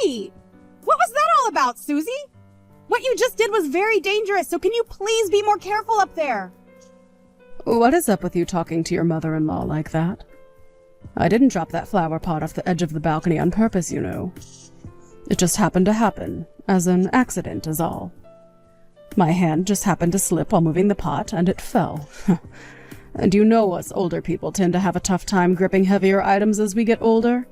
Hey! What was that all about, Susie? What you just did was very dangerous, so can you please be more careful up there? What is up with you talking to your mother-in-law like that? I didn't drop that flower pot off the edge of the balcony on purpose, you know. It just happened to happen, as an accident is all. My hand just happened to slip while moving the pot, and it fell. And you know us older people tend to have a tough time gripping heavier items as we get older.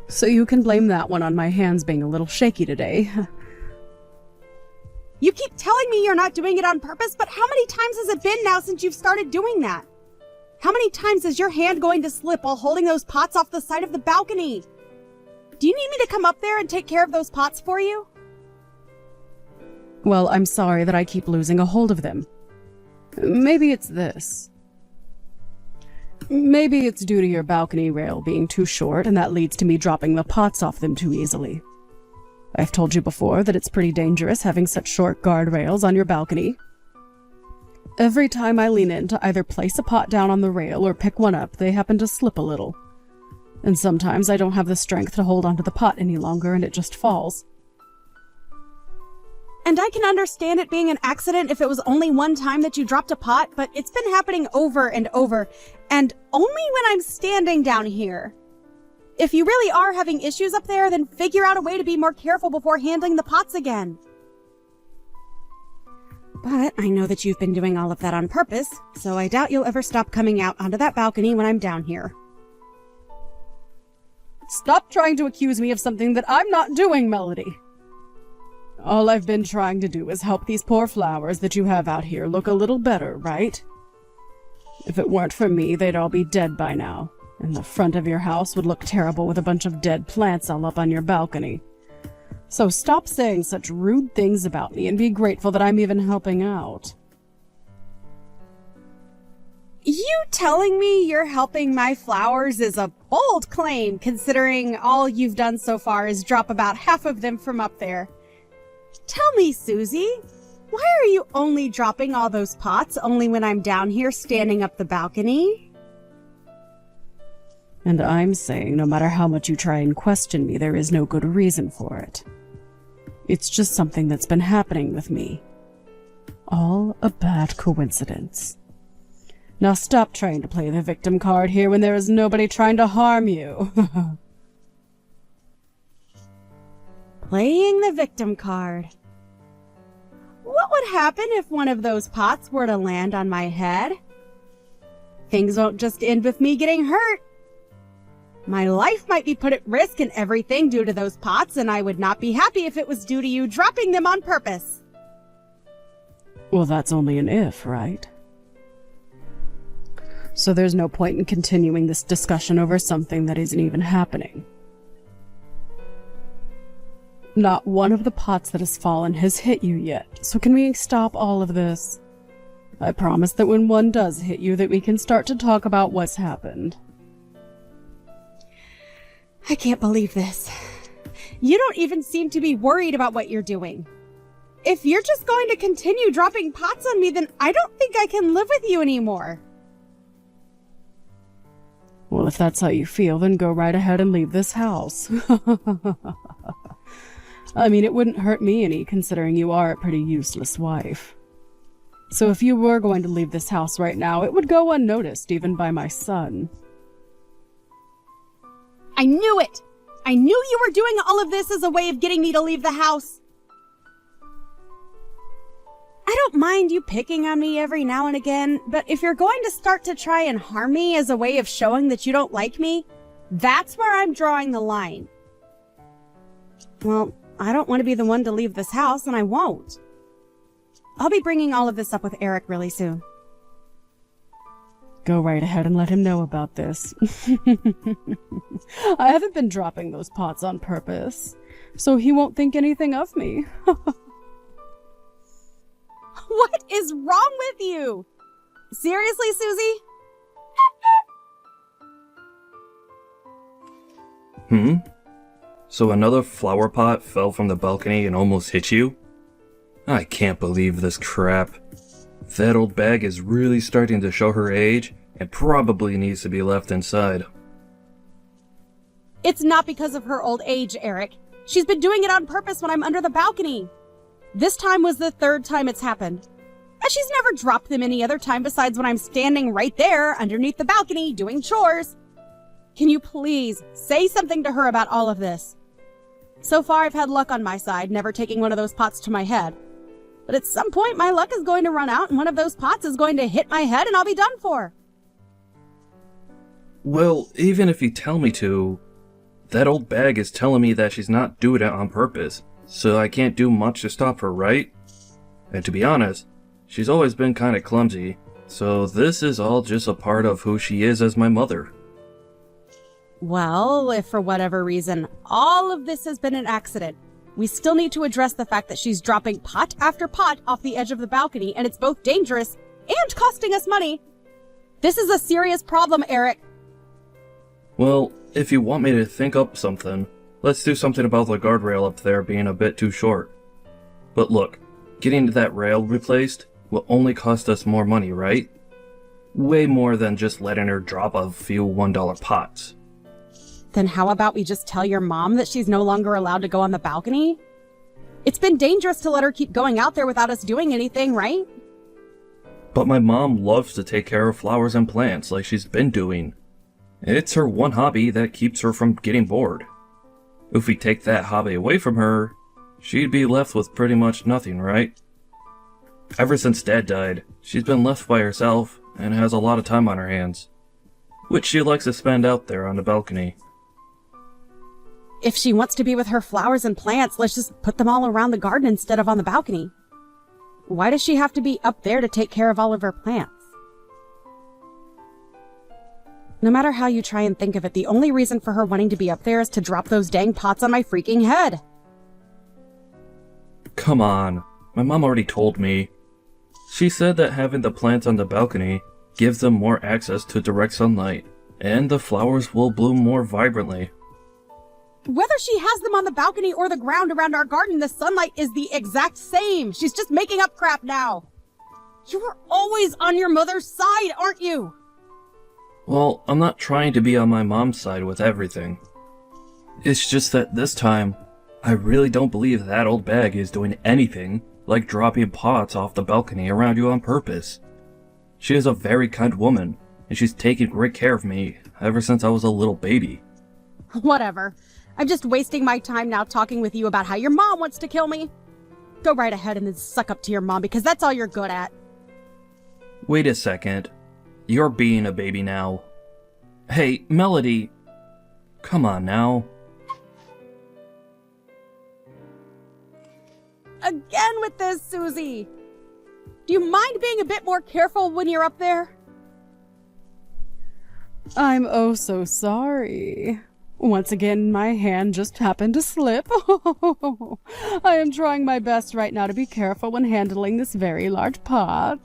So you can blame that one on my hands being a little shaky today. You keep telling me you're not doing it on purpose, but how many times has it been now since you've started doing that? How many times is your hand going to slip while holding those pots off the side of the balcony? Do you need me to come up there and take care of those pots for you? Well, I'm sorry that I keep losing a hold of them. Maybe it's this. Maybe it's due to your balcony rail being too short, and that leads to me dropping the pots off them too easily. I've told you before that it's pretty dangerous having such short guardrails on your balcony. Every time I lean in to either place a pot down on the rail or pick one up, they happen to slip a little. And sometimes I don't have the strength to hold onto the pot any longer and it just falls. And I can understand it being an accident if it was only one time that you dropped a pot, but it's been happening over and over, and only when I'm standing down here. If you really are having issues up there, then figure out a way to be more careful before handling the pots again. But I know that you've been doing all of that on purpose, so I doubt you'll ever stop coming out onto that balcony when I'm down here. Stop trying to accuse me of something that I'm not doing, Melody. All I've been trying to do is help these poor flowers that you have out here look a little better, right? If it weren't for me, they'd all be dead by now, and the front of your house would look terrible with a bunch of dead plants all up on your balcony. So stop saying such rude things about me and be grateful that I'm even helping out. You telling me you're helping my flowers is a bold claim, considering all you've done so far is drop about half of them from up there. Tell me, Susie, why are you only dropping all those pots only when I'm down here standing up the balcony? And I'm saying no matter how much you try and question me, there is no good reason for it. It's just something that's been happening with me. All a bad coincidence. Now stop trying to play the victim card here when there is nobody trying to harm you. Playing the victim card. What would happen if one of those pots were to land on my head? Things won't just end with me getting hurt. My life might be put at risk and everything due to those pots, and I would not be happy if it was due to you dropping them on purpose. Well, that's only an if, right? So there's no point in continuing this discussion over something that isn't even happening. Not one of the pots that has fallen has hit you yet, so can we stop all of this? I promise that when one does hit you, that we can start to talk about what's happened. I can't believe this. You don't even seem to be worried about what you're doing. If you're just going to continue dropping pots on me, then I don't think I can live with you anymore. Well, if that's how you feel, then go right ahead and leave this house. I mean, it wouldn't hurt me any, considering you are a pretty useless wife. So if you were going to leave this house right now, it would go unnoticed, even by my son. I knew it! I knew you were doing all of this as a way of getting me to leave the house. I don't mind you picking on me every now and again, but if you're going to start to try and harm me as a way of showing that you don't like me, that's where I'm drawing the line. Well, I don't want to be the one to leave this house, and I won't. I'll be bringing all of this up with Eric really soon. Go right ahead and let him know about this. I haven't been dropping those pots on purpose, so he won't think anything of me. What is wrong with you? Seriously, Susie? So another flower pot fell from the balcony and almost hit you? I can't believe this crap. That old bag is really starting to show her age and probably needs to be left inside. It's not because of her old age, Eric. She's been doing it on purpose when I'm under the balcony. This time was the third time it's happened. And she's never dropped them any other time besides when I'm standing right there underneath the balcony doing chores. Can you please say something to her about all of this? So far, I've had luck on my side, never taking one of those pots to my head. But at some point, my luck is going to run out and one of those pots is going to hit my head and I'll be done for. Well, even if you tell me to, that old bag is telling me that she's not doing it on purpose, so I can't do much to stop her, right? And to be honest, she's always been kinda clumsy, so this is all just a part of who she is as my mother. Well, if for whatever reason all of this has been an accident, we still need to address the fact that she's dropping pot after pot off the edge of the balcony, and it's both dangerous and costing us money. This is a serious problem, Eric. Well, if you want me to think up something, let's do something about the guardrail up there being a bit too short. But look, getting that rail replaced will only cost us more money, right? Way more than just letting her drop a few $1 pots. Then how about we just tell your mom that she's no longer allowed to go on the balcony? It's been dangerous to let her keep going out there without us doing anything, right? But my mom loves to take care of flowers and plants like she's been doing. It's her one hobby that keeps her from getting bored. If we take that hobby away from her, she'd be left with pretty much nothing, right? Ever since Dad died, she's been left by herself and has a lot of time on her hands, which she likes to spend out there on the balcony. If she wants to be with her flowers and plants, let's just put them all around the garden instead of on the balcony. Why does she have to be up there to take care of all of her plants? No matter how you try and think of it, the only reason for her wanting to be up there is to drop those dang pots on my freaking head. Come on, my mom already told me. She said that having the plants on the balcony gives them more access to direct sunlight, and the flowers will bloom more vibrantly. Whether she has them on the balcony or the ground around our garden, the sunlight is the exact same. She's just making up crap now. You are always on your mother's side, aren't you? Well, I'm not trying to be on my mom's side with everything. It's just that this time, I really don't believe that old bag is doing anything like dropping pots off the balcony around you on purpose. She is a very kind woman, and she's taken great care of me ever since I was a little baby. Whatever. I'm just wasting my time now talking with you about how your mom wants to kill me. Go right ahead and then suck up to your mom because that's all you're good at. Wait a second. You're being a baby now. Hey, Melody. Come on now. Again with this, Susie. Do you mind being a bit more careful when you're up there? I'm oh so sorry. Once again, my hand just happened to slip. I am trying my best right now to be careful when handling this very large pot.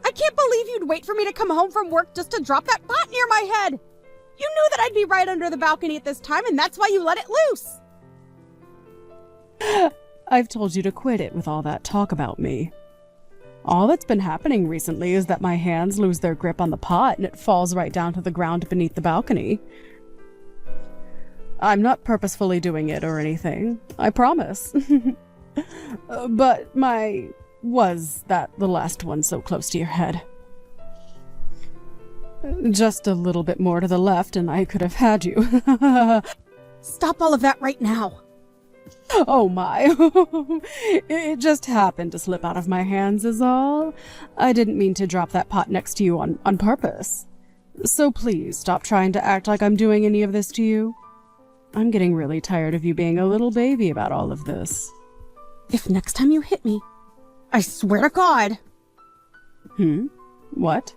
I can't believe you'd wait for me to come home from work just to drop that pot near my head. You knew that I'd be right under the balcony at this time, and that's why you let it loose. I've told you to quit it with all that talk about me. All that's been happening recently is that my hands lose their grip on the pot and it falls right down to the ground beneath the balcony. I'm not purposefully doing it or anything, I promise. But was that the last one so close to your head? Just a little bit more to the left and I could have had you. Stop all of that right now. Oh my. It just happened to slip out of my hands is all. I didn't mean to drop that pot next to you on purpose. So please stop trying to act like I'm doing any of this to you. I'm getting really tired of you being a little baby about all of this. If next time you hit me, I swear to God. What?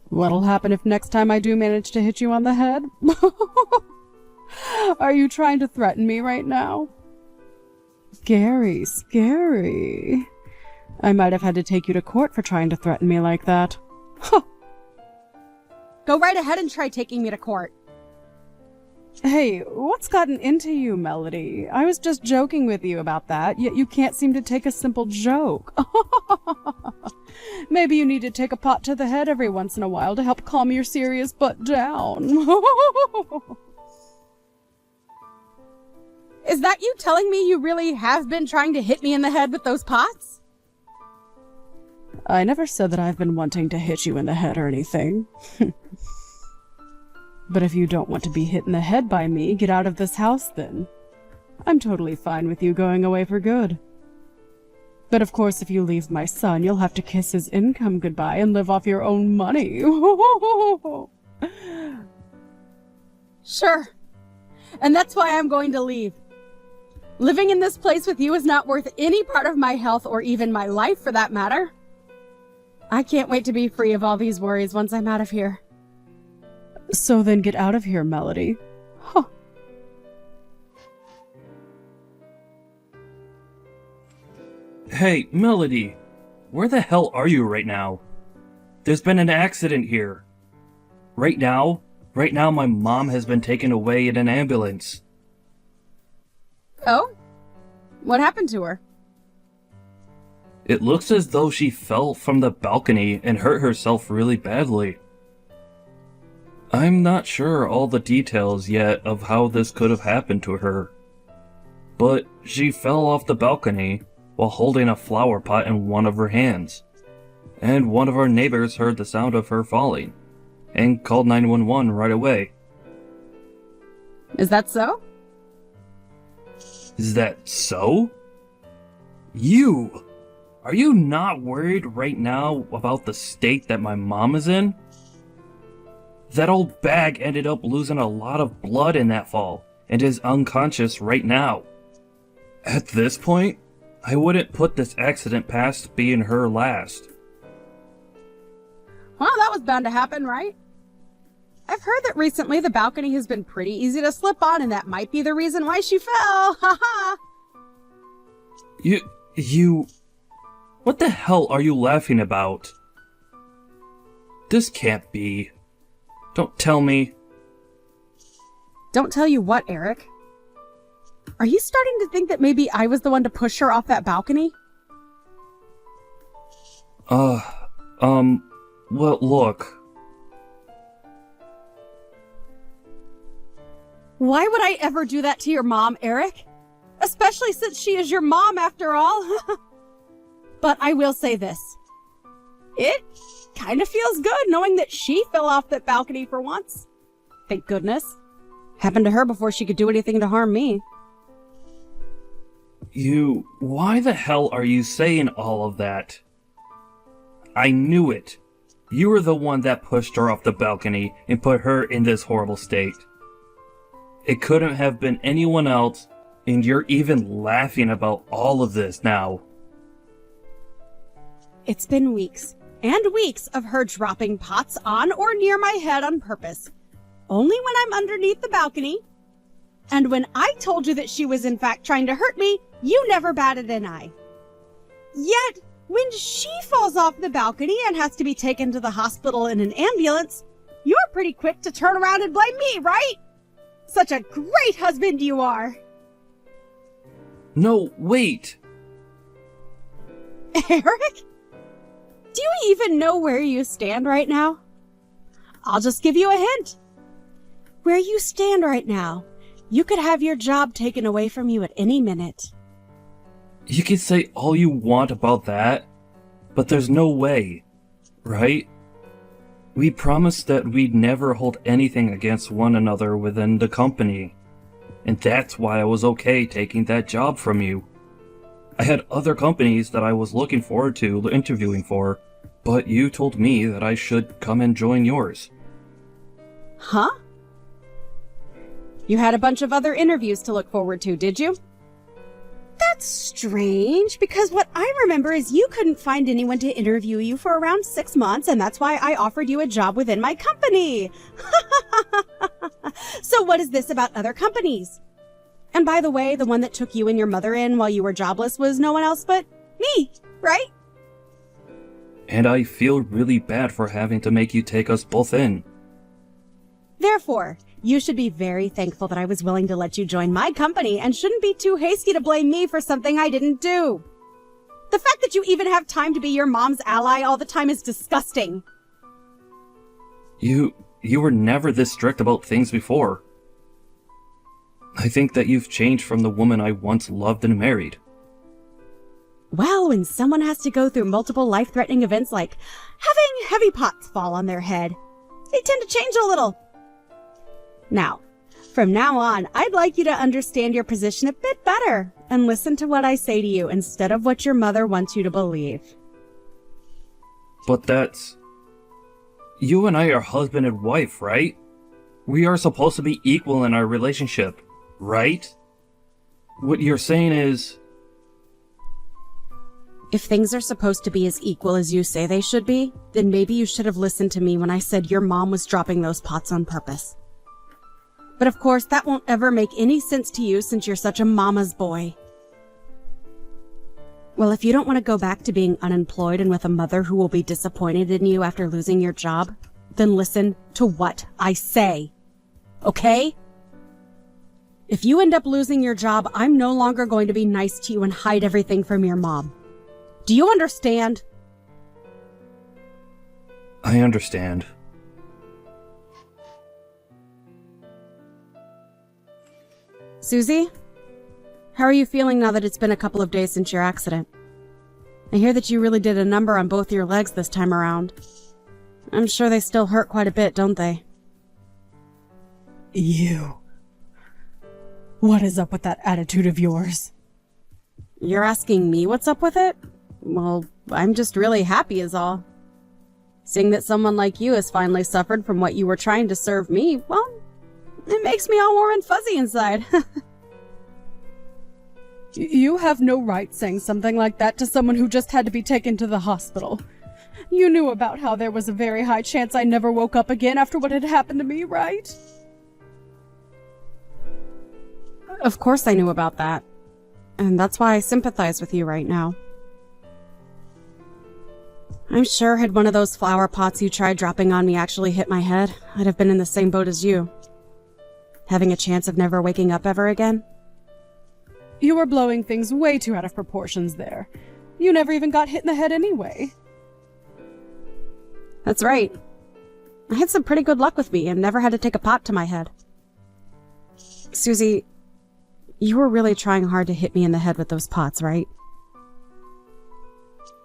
What'll happen if next time I do manage to hit you on the head? Are you trying to threaten me right now? Scary, scary. I might have had to take you to court for trying to threaten me like that. Go right ahead and try taking me to court. Hey, what's gotten into you, Melody? I was just joking with you about that, yet you can't seem to take a simple joke. Maybe you need to take a pot to the head every once in a while to help calm your serious butt down. Is that you telling me you really have been trying to hit me in the head with those pots? I never said that I've been wanting to hit you in the head or anything. But if you don't want to be hit in the head by me, get out of this house then. I'm totally fine with you going away for good. But of course, if you leave my son, you'll have to kiss his income goodbye and live off your own money. Sure. And that's why I'm going to leave. Living in this place with you is not worth any part of my health or even my life for that matter. I can't wait to be free of all these worries once I'm out of here. So then get out of here, Melody. Huh. Hey, Melody, where the hell are you right now? There's been an accident here. Right now, my mom has been taken away in an ambulance. Oh? What happened to her? It looks as though she fell from the balcony and hurt herself really badly. I'm not sure all the details yet of how this could have happened to her. But she fell off the balcony while holding a flower pot in one of her hands. And one of our neighbors heard the sound of her falling and called 911 right away. Is that so? Is that so? Are you not worried right now about the state that my mom is in? That old bag ended up losing a lot of blood in that fall and is unconscious right now. At this point, I wouldn't put this accident past being her last. Well, that was bound to happen, right? I've heard that recently the balcony has been pretty easy to slip on, and that might be the reason why she fell. Haha. What the hell are you laughing about? This can't be. Don't tell me. Don't tell you what, Eric? Are you starting to think that maybe I was the one to push her off that balcony? Well, look. Why would I ever do that to your mom, Eric? Especially since she is your mom after all. But I will say this. It kind of feels good knowing that she fell off that balcony for once. Thank goodness. Happened to her before she could do anything to harm me. Why the hell are you saying all of that? I knew it. You were the one that pushed her off the balcony and put her in this horrible state. It couldn't have been anyone else, and you're even laughing about all of this now. It's been weeks and weeks of her dropping pots on or near my head on purpose. Only when I'm underneath the balcony. And when I told you that she was in fact trying to hurt me, you never batted an eye. Yet, when she falls off the balcony and has to be taken to the hospital in an ambulance, you're pretty quick to turn around and blame me, right? Such a great husband you are. No, wait. Eric? Do you even know where you stand right now? I'll just give you a hint. Where you stand right now, you could have your job taken away from you at any minute. You can say all you want about that, but there's no way, right? We promised that we'd never hold anything against one another within the company, and that's why I was okay taking that job from you. I had other companies that I was looking forward to interviewing for, but you told me that I should come and join yours. Huh? You had a bunch of other interviews to look forward to, did you? That's strange, because what I remember is you couldn't find anyone to interview you for around 6 months, and that's why I offered you a job within my company. So what is this about other companies? And by the way, the one that took you and your mother in while you were jobless was no one else but me, right? And I feel really bad for having to make you take us both in. Therefore, You should be very thankful that I was willing to let you join my company and shouldn't be too hasty to blame me for something I didn't do. The fact that you even have time to be your mom's ally all the time is disgusting. You were never this strict about things before. I think that you've changed from the woman I once loved and married. Well, when someone has to go through multiple life-threatening events like having heavy pots fall on their head, they tend to change a little. Now, from now on, I'd like you to understand your position a bit better and listen to what I say to you instead of what your mother wants you to believe. But that's... You and I are husband and wife, right? We are supposed to be equal in our relationship, right? What you're saying is... If things are supposed to be as equal as you say they should be, then maybe you should have listened to me when I said your mom was dropping those pots on purpose. But of course, that won't ever make any sense to you since you're such a mama's boy. Well, if you don't want to go back to being unemployed and with a mother who will be disappointed in you after losing your job, then listen to what I say. Okay? If you end up losing your job, I'm no longer going to be nice to you and hide everything from your mom. Do you understand? I understand. Susie? How are you feeling now that it's been a couple of days since your accident? I hear that you really did a number on both your legs this time around. I'm sure they still hurt quite a bit, don't they? You. What is up with that attitude of yours? You're asking me what's up with it? Well, I'm just really happy is all. Seeing that someone like you has finally suffered from what you were trying to serve me, well, it makes me all warm and fuzzy inside. You have no right saying something like that to someone who just had to be taken to the hospital. You knew about how there was a very high chance I never woke up again after what had happened to me, right? Of course I knew about that. And that's why I sympathize with you right now. I'm sure had one of those flower pots you tried dropping on me actually hit my head, I'd have been in the same boat as you. Having a chance of never waking up ever again? You were blowing things way too out of proportions there. You never even got hit in the head anyway. That's right. I had some pretty good luck with me and never had to take a pot to my head. Susie, you were really trying hard to hit me in the head with those pots, right?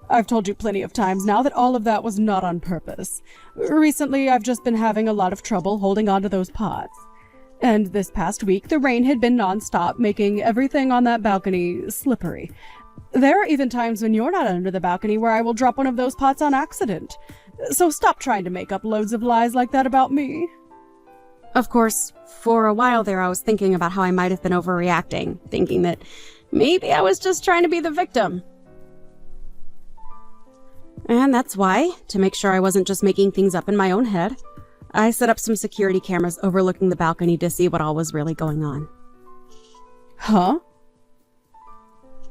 I've told you plenty of times now that all of that was not on purpose. Recently, I've just been having a lot of trouble holding on to those pots. And this past week, the rain had been nonstop, making everything on that balcony slippery. There are even times when you're not under the balcony where I will drop one of those pots on accident. So stop trying to make up loads of lies like that about me. Of course, for a while there I was thinking about how I might have been overreacting, thinking that maybe I was just trying to be the victim. And that's why, to make sure I wasn't just making things up in my own head, I set up some security cameras overlooking the balcony to see what all was really going on. Huh?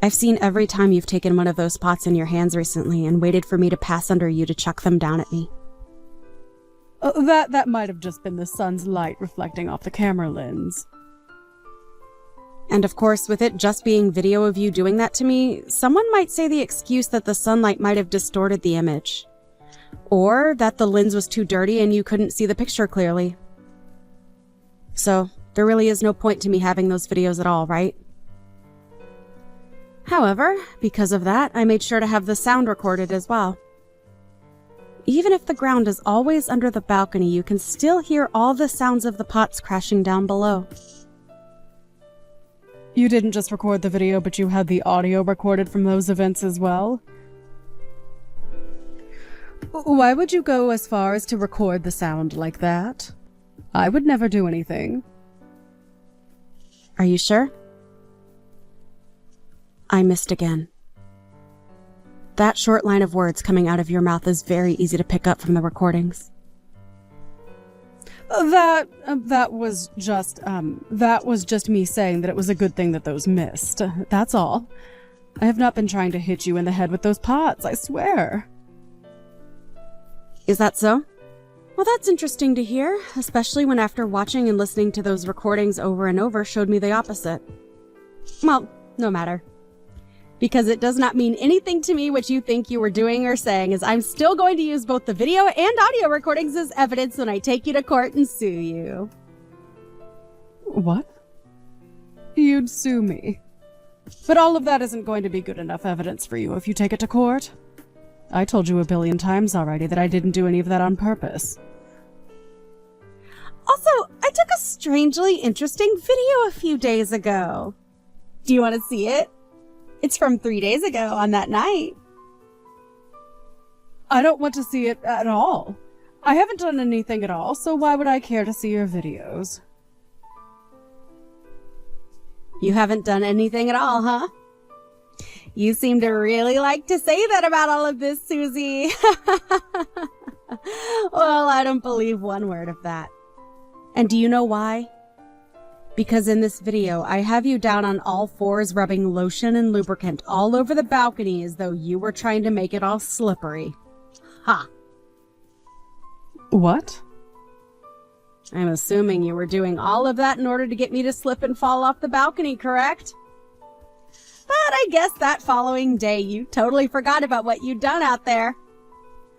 I've seen every time you've taken one of those pots in your hands recently and waited for me to pass under you to chuck them down at me. That might have just been the sun's light reflecting off the camera lens. And of course, with it just being video of you doing that to me, someone might say the excuse that the sunlight might have distorted the image. Or that the lens was too dirty and you couldn't see the picture clearly. So, there really is no point to me having those videos at all, right? However, because of that, I made sure to have the sound recorded as well. Even if the ground is always under the balcony, you can still hear all the sounds of the pots crashing down below. You didn't just record the video, but you had the audio recorded from those events as well? Why would you go as far as to record the sound like that? I would never do anything. Are you sure? I missed again. That short line of words coming out of your mouth is very easy to pick up from the recordings. That was just me saying that it was a good thing that those missed. That's all. I have not been trying to hit you in the head with those pots, I swear. Is that so? Well, that's interesting to hear, especially when after watching and listening to those recordings over and over showed me the opposite. Well, no matter. Because it does not mean anything to me what you think you were doing or saying, as I'm still going to use both the video and audio recordings as evidence when I take you to court and sue you. What? You'd sue me. But all of that isn't going to be good enough evidence for you if you take it to court. I told you a billion times already that I didn't do any of that on purpose. Also, I took a strangely interesting video a few days ago. Do you want to see it? It's from 3 days ago on that night. I don't want to see it at all. I haven't done anything at all, so why would I care to see your videos? You haven't done anything at all, huh? You seem to really like to say that about all of this, Susie. Well, I don't believe one word of that. And do you know why? Because in this video, I have you down on all fours rubbing lotion and lubricant all over the balcony as though you were trying to make it all slippery. Ha! What? I'm assuming you were doing all of that in order to get me to slip and fall off the balcony, correct? But I guess that following day you totally forgot about what you'd done out there.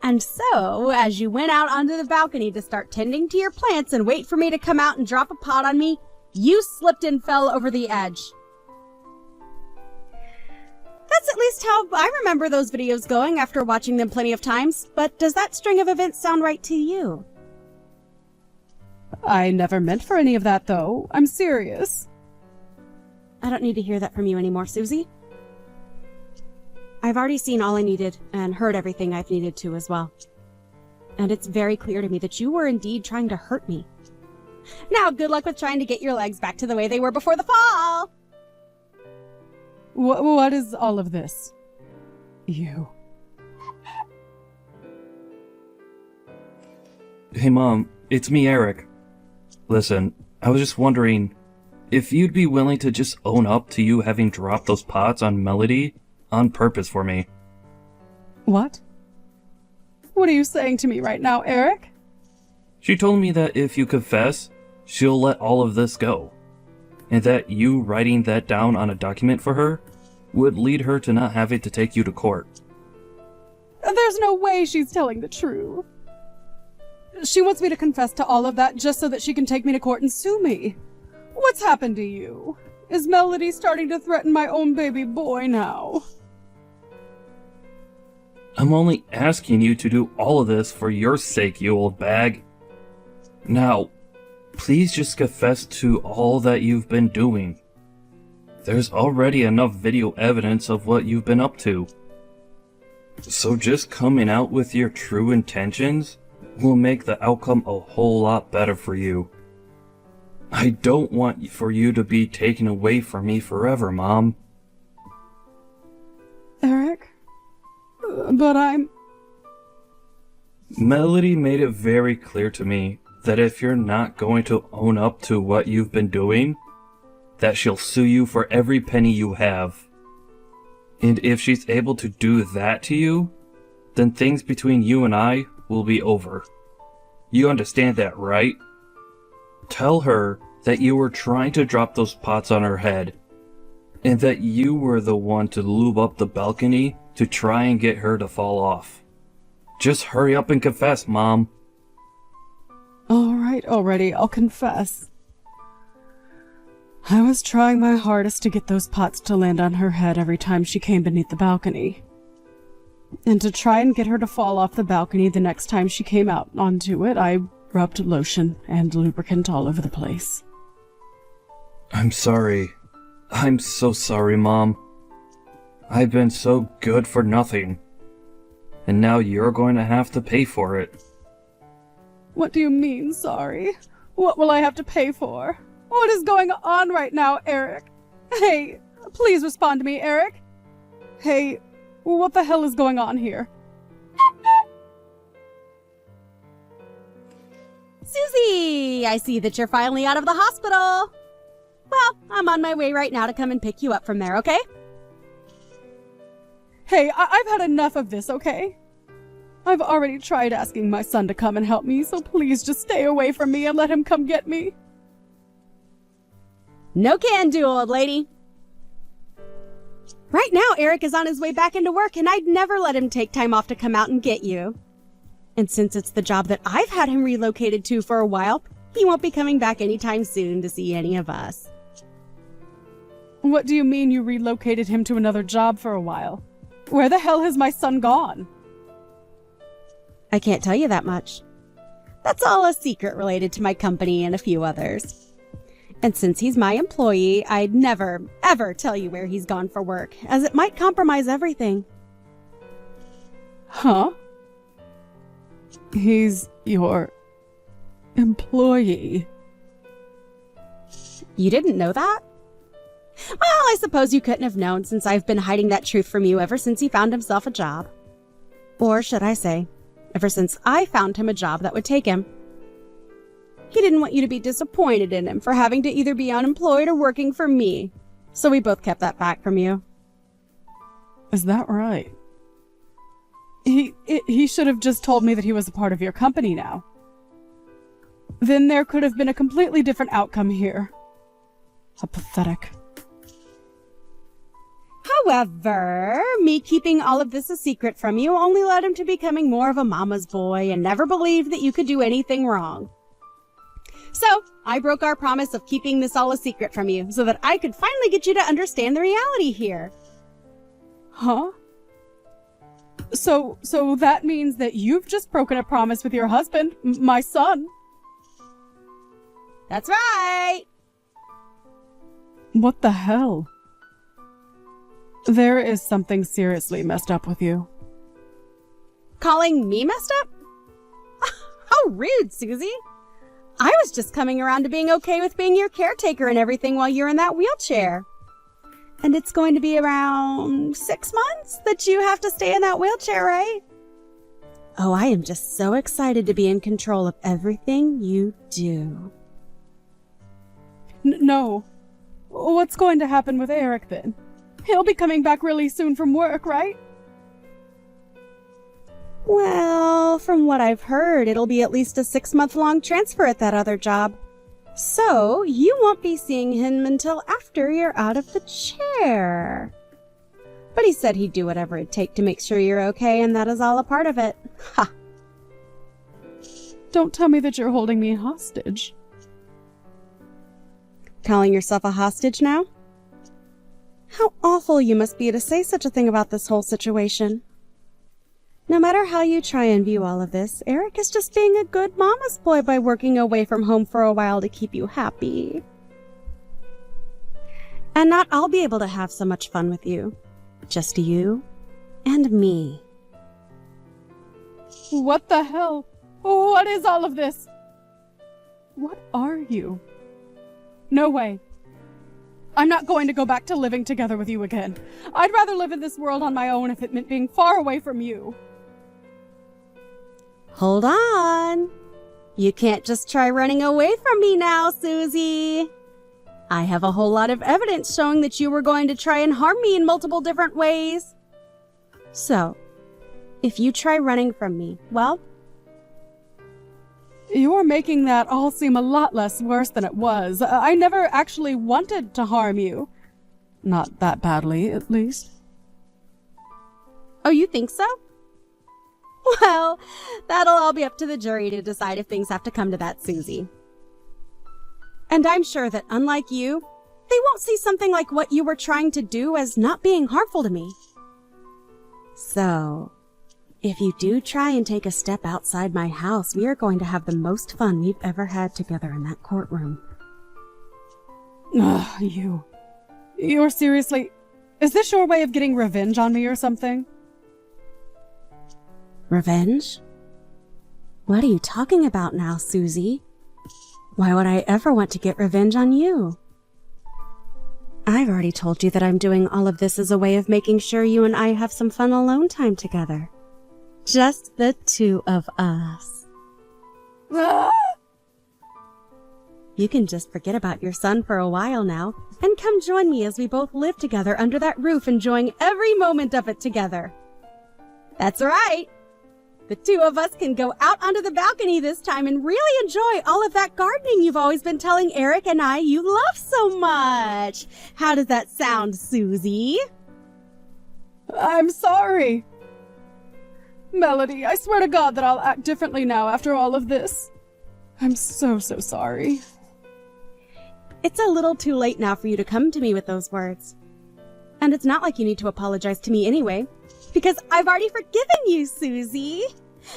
And so, as you went out onto the balcony to start tending to your plants and wait for me to come out and drop a pot on me, you slipped and fell over the edge. That's at least how I remember those videos going after watching them plenty of times, but does that string of events sound right to you? I never meant for any of that, though. I'm serious. I don't need to hear that from you anymore, Susie. I've already seen all I needed and heard everything I've needed to as well. And it's very clear to me that you were indeed trying to hurt me. Now, good luck with trying to get your legs back to the way they were before the fall! What is all of this? You. Hey Mom, it's me, Eric. Listen, I was just wondering if you'd be willing to just own up to you having dropped those pots on Melody on purpose for me. What? What are you saying to me right now, Eric? She told me that if you confess, she'll let all of this go. And that you writing that down on a document for her would lead her to not having to take you to court. There's no way she's telling the truth. She wants me to confess to all of that just so that she can take me to court and sue me. What's happened to you? Is Melody starting to threaten my own baby boy now? I'm only asking you to do all of this for your sake, you old bag. Now, please just confess to all that you've been doing. There's already enough video evidence of what you've been up to. So just coming out with your true intentions will make the outcome a whole lot better for you. I don't want for you to be taken away from me forever, Mom. Eric? But I'm... Melody made it very clear to me that if you're not going to own up to what you've been doing, that she'll sue you for every penny you have. And if she's able to do that to you, then things between you and I will be over. You understand that, right? Tell her that you were trying to drop those pots on her head, and that you were the one to lube up the balcony to try and get her to fall off. Just hurry up and confess, Mom. All right, already, I'll confess. I was trying my hardest to get those pots to land on her head every time she came beneath the balcony. And to try and get her to fall off the balcony the next time she came out onto it, I rubbed lotion and lubricant all over the place. I'm sorry. I'm so sorry, Mom. I've been so good for nothing. And now you're going to have to pay for it. What do you mean, sorry? What will I have to pay for? What is going on right now, Eric? Hey, please respond to me, Eric. Hey, what the hell is going on here? Susie, I see that you're finally out of the hospital. Well, I'm on my way right now to come and pick you up from there, okay? Hey, I've had enough of this, okay? I've already tried asking my son to come and help me, so please just stay away from me and let him come get me. No can do, old lady. Right now, Eric is on his way back into work, and I'd never let him take time off to come out and get you. And since it's the job that I've had him relocated to for a while, he won't be coming back anytime soon to see any of us. What do you mean you relocated him to another job for a while? Where the hell has my son gone? I can't tell you that much. That's all a secret related to my company and a few others. And since he's my employee, I'd never, ever tell you where he's gone for work, as it might compromise everything. Huh? He's your employee. You didn't know that? Well, I suppose you couldn't have known, since I've been hiding that truth from you ever since he found himself a job. Or should I say, ever since I found him a job that would take him. He didn't want you to be disappointed in him for having to either be unemployed or working for me, so we both kept that back from you. Is that right? He should have just told me that he was a part of your company now. Then there could have been a completely different outcome here. How pathetic. However, me keeping all of this a secret from you only led him to becoming more of a mama's boy and never believed that you could do anything wrong. So, I broke our promise of keeping this all a secret from you so that I could finally get you to understand the reality here. Huh? So that means that you've just broken a promise with your husband, my son. That's right! What the hell? There is something seriously messed up with you. Calling me messed up? How rude, Susie! I was just coming around to being okay with being your caretaker and everything while you're in that wheelchair. And it's going to be around 6 months that you have to stay in that wheelchair, right? Oh, I am just so excited to be in control of everything you do. No. What's going to happen with Eric then? He'll be coming back really soon from work, right? Well, from what I've heard, it'll be at least a 6-month-long transfer at that other job. So, you won't be seeing him until after you're out of the chair. But he said he'd do whatever it'd take to make sure you're okay, and that is all a part of it. Ha! Don't tell me that you're holding me hostage. Calling yourself a hostage now? How awful you must be to say such a thing about this whole situation. No matter how you try and view all of this, Eric is just being a good mama's boy by working away from home for a while to keep you happy. And not I'll be able to have so much fun with you. Just you and me. What the hell? What is all of this? What are you? No way. I'm not going to go back to living together with you again. I'd rather live in this world on my own if it meant being far away from you. Hold on. You can't just try running away from me now, Susie. I have a whole lot of evidence showing that you were going to try and harm me in multiple different ways. So, if you try running from me, well... You're making that all seem a lot less worse than it was. I never actually wanted to harm you. Not that badly, at least. Oh, you think so? Well, that'll all be up to the jury to decide if things have to come to that, Susie. And I'm sure that, unlike you, they won't see something like what you were trying to do as not being harmful to me. So, if you do try and take a step outside my house, we are going to have the most fun we've ever had together in that courtroom. Ugh, You're seriously... Is this your way of getting revenge on me or something? Revenge? What are you talking about now, Susie? Why would I ever want to get revenge on you? I've already told you that I'm doing all of this as a way of making sure you and I have some fun alone time together. Just the two of us. You can just forget about your son for a while now, and come join me as we both live together under that roof, enjoying every moment of it together. That's right! The two of us can go out onto the balcony this time and really enjoy all of that gardening you've always been telling Eric and I you love so much. How does that sound, Susie? I'm sorry. Melody, I swear to God that I'll act differently now after all of this. I'm so sorry. It's a little too late now for you to come to me with those words. And it's not like you need to apologize to me anyway, because I've already forgiven you, Susie.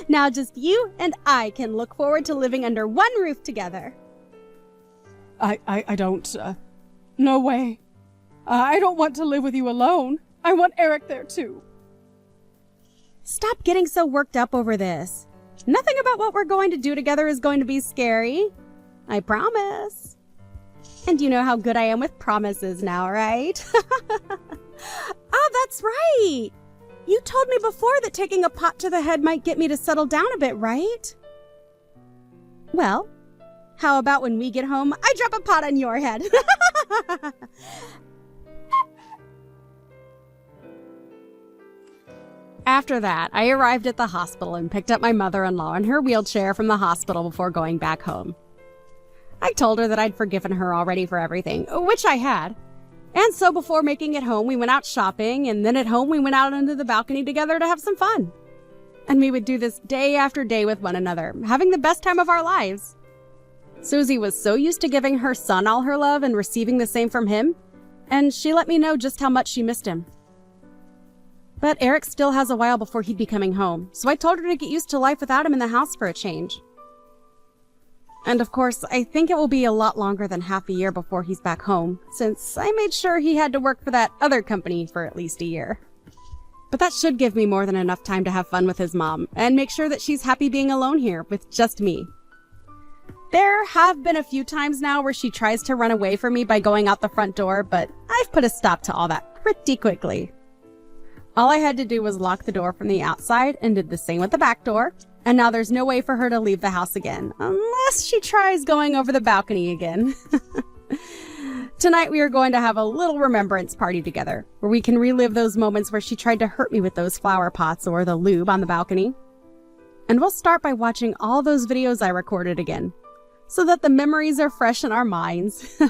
Now just you and I can look forward to living under one roof together. I don't, no way. I don't want to live with you alone. I want Eric there too. Stop getting so worked up over this. Nothing about what we're going to do together is going to be scary. I promise. And you know how good I am with promises now, right? Oh, that's right. You told me before that taking a pot to the head might get me to settle down a bit, right? Well, how about when we get home, I drop a pot on your head? After that, I arrived at the hospital and picked up my mother-in-law in her wheelchair from the hospital before going back home. I told her that I'd forgiven her already for everything, which I had. And so before making it home, we went out shopping, and then at home we went out onto the balcony together to have some fun. And we would do this day after day with one another, having the best time of our lives. Susie was so used to giving her son all her love and receiving the same from him, and she let me know just how much she missed him. But Eric still has a while before he'd be coming home, so I told her to get used to life without him in the house for a change. And of course, I think it will be a lot longer than half a year before he's back home, since I made sure he had to work for that other company for at least a year. But that should give me more than enough time to have fun with his mom, and make sure that she's happy being alone here with just me. There have been a few times now where she tries to run away from me by going out the front door, but I've put a stop to all that pretty quickly. All I had to do was lock the door from the outside and did the same with the back door. And now there's no way for her to leave the house again, unless she tries going over the balcony again. Tonight we are going to have a little remembrance party together, where we can relive those moments where she tried to hurt me with those flower pots or the lube on the balcony. And we'll start by watching all those videos I recorded again, so that the memories are fresh in our minds.